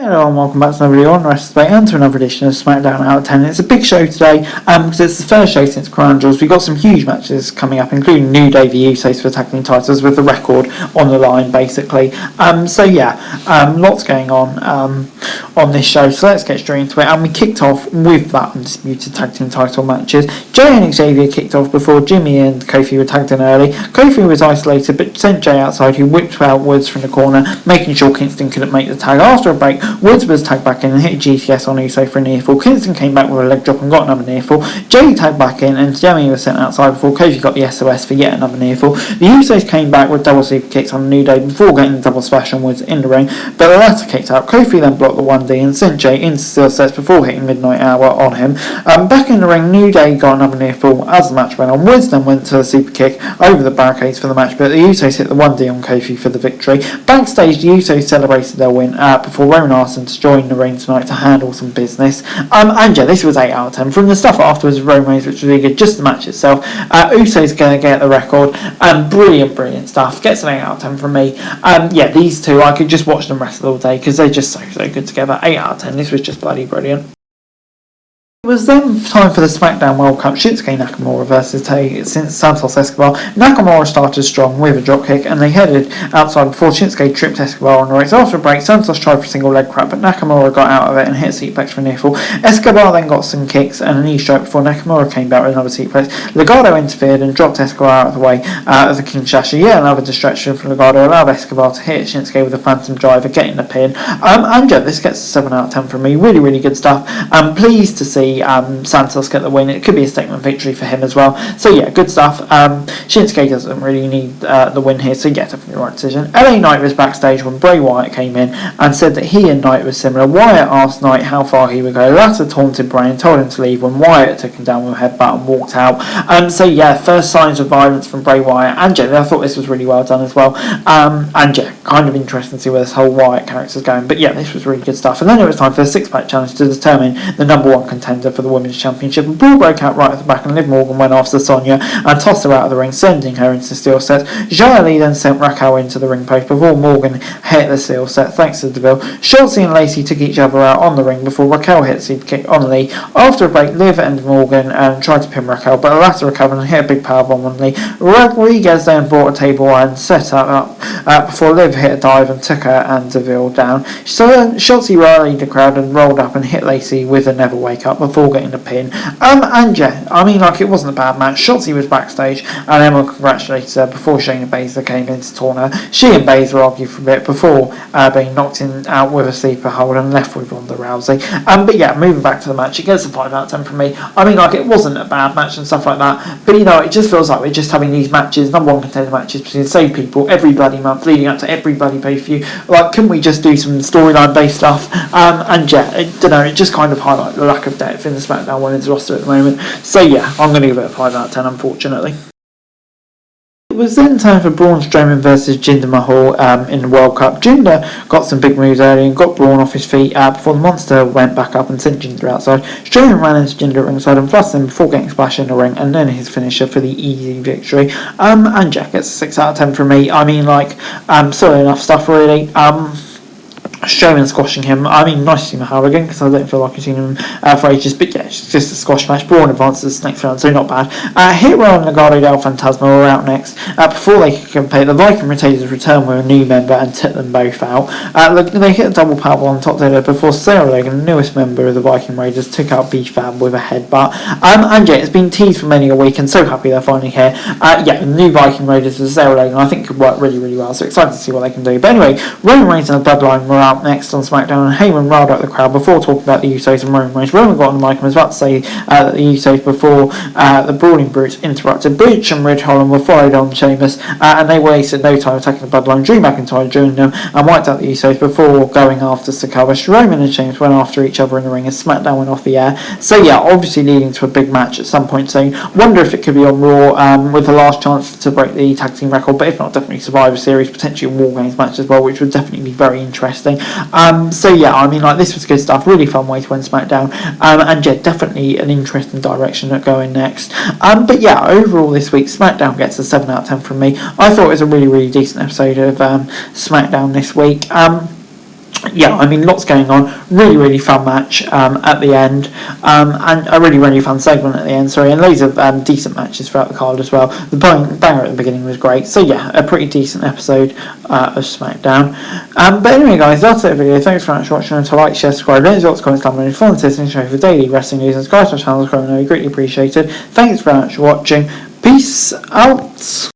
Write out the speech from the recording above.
Hello and welcome back to another video on the rest of the and to another edition of Smackdown Out of 10. It's a big show today because it's the first show since CrownJewel. We've got some huge matches coming up, including New Day v Usos for tag team titles with the record on the line, basically. Lots going on this show, so let's get straight into it. And we kicked off with that undisputed tag team title matches. Jay and Xavier kicked off before Jimmy and Kofi were tagged in early. Kofi was isolated but sent Jay outside, who whipped out Woods from the corner, making sure Kingston couldn't make the tag. After a break, Woods was tagged back in and hit a GTS on Uso for a near fall. Kingston came back with a leg drop and got another near fall. Jay tagged back in and Jimmy was sent outside before Kofi got the SOS for yet another near fall. The Usos came back with double super kicks on New Day before getting the double splash on Woods in the ring, but the latter kicked out. Kofi then blocked the 1D and sent Jay into steel sets before hitting Midnight Hour on him. Back in the ring, New Day got another near fall as the match went on. Woods then went to a super kick over the barricades for the match, but the Usos hit the 1D on Kofi for the victory. Backstage, the Usos celebrated their win before Rowan asked them to join the ring tonight to handle some business. This was 8 out of 10. From the stuff afterwards, Roman Reigns, which was really good, just the match itself. Usos going to get the record. Brilliant stuff. Gets an 8 out of 10 from me. These two, I could just watch them wrestle all day because they're just so good together. 8 out of 10. This was just bloody brilliant. It was then time for the Smackdown World Cup. Shinsuke Nakamura versus Santos Escobar. Nakamura started strong with a dropkick and they headed outside before Shinsuke tripped Escobar on the ropes. After a break, Santos tried for a single leg crab, but Nakamura got out of it and hit a seatplex for a near fall. Escobar then got some kicks and a knee strike before Nakamura came back with another seatplex. Legado interfered and dropped Escobar out of the way of the Kinshasa. Yet another distraction from Legado allowed Escobar to hit Shinsuke with a phantom driver, getting the pin. This gets a 7 out of 10 from me. Really good stuff. I'm pleased to see Santos get the win. It could be a statement victory for him as well. So yeah, good stuff. Shinsuke doesn't really need the win here, so yeah, definitely the right decision. LA Knight was backstage when Bray Wyatt came in and said that he and Knight were similar. Wyatt asked Knight how far he would go. Latter taunted Bray and told him to leave when Wyatt took him down with a headbutt and walked out. First signs of violence from Bray Wyatt and Jet. I thought this was really well done as well. Kind of interesting to see where this whole Wyatt character is going. But yeah, this was really good stuff. And then it was time for a 6-pack challenge to determine the number 1 contender for the Women's Championship. A brawl broke out right at the back and Liv Morgan went after Sonya and tossed her out of the ring, sending her into the steel set. Xia Li then sent Raquel into the ring post before Morgan hit the steel set thanks to Deville. Shotzi and Lacey took each other out on the ring before Raquel hit a super kick on Lee. After a break, Liv and Morgan tried to pin Raquel, but the latter recovered and hit a big powerbomb on Lee. Rodriguez then brought a table and set up before Liv hit a dive and took her and Deville down. So Shotzi rallied the crowd and rolled up and hit Lacey with a never wake up before getting the pin. It wasn't a bad match. Shotzi was backstage and Emma congratulated her before Shayna Baszler came in to taunt her. She and Baszler argued for a bit before being knocked out with a sleeper hold and left with Ronda Rousey. Moving back to the match, it gets a 5 out of 10 from me. It wasn't a bad match and stuff like that, but it just feels like we're just having these matches, number 1 contender matches between the same people every bloody month leading up to every bloody pay-per-view. Couldn't we just do some storyline based stuff? It just kind of highlights the lack of depth in the Smackdown Women's roster at the moment. So yeah, I'm going to give it a 5 out of 10, unfortunately. It was then time for Braun Strowman versus Jinder Mahal in the World Cup. Jinder got some big moves early and got Braun off his feet before the monster went back up and sent Jinder outside. Strowman ran into Jinder at ringside and thrust him before getting splashed in the ring and then his finisher for the easy victory. Jack gets a 6 out of 10 from me. Solid enough stuff really. Strowman squashing him. Nice to see Mahal again because I don't feel like I've seen him for ages. But yeah, it's just a squash match. Braun advances the next round, so not bad. Hero and Legado del Fantasma were out next. Before they could compete, the Viking Retainers returned with a new member and took them both out. They hit a double powerbomb on top there before Sarah Logan, the newest member of the Viking Raiders, took out B-Fab with a headbutt. It's been teased for many a week and so happy they're finally here. The new Viking Raiders with Sarah Logan I think could work really well, so excited to see what they can do. But anyway, Roman Reigns and the Bloodline were out next on SmackDown and Heyman riled up the crowd before talking about the Usos and Roman Reigns. Roman got on the mic and was about to say that the Usos before the Brawling Brutes interrupted. Bridge and Ridge Holland were followed on Sheamus and they wasted no time attacking the Bloodline. Drew McIntyre joined them and wiped out the Usos before going after Sakura. Roman and Sheamus went after each other in the ring as SmackDown went off the air. So yeah, obviously leading to a big match at some point soon. Wonder if it could be on Raw with the last chance to break the tag team record, but if not, definitely Survivor Series, potentially a War Games match as well, which would definitely be very interesting. This was good stuff. Really fun way to win SmackDown. Definitely an interesting direction to go in next. Overall this week, SmackDown gets a 7 out of 10 from me. I thought it was a really decent episode of SmackDown this week. yeah, I mean, lots going on. Really, really fun match at the end, and a really, really fun segment at the end. Sorry, and loads of decent matches throughout the card as well. The banger at the beginning was great. So yeah, a pretty decent episode of SmackDown. But anyway, guys, that's it for the video. Thanks very much for watching. And to like, share, subscribe, don't forget to comment down below. Follow the show for daily wrestling news and subscribe to my channel. Greatly appreciated. Thanks very much for watching. Peace out.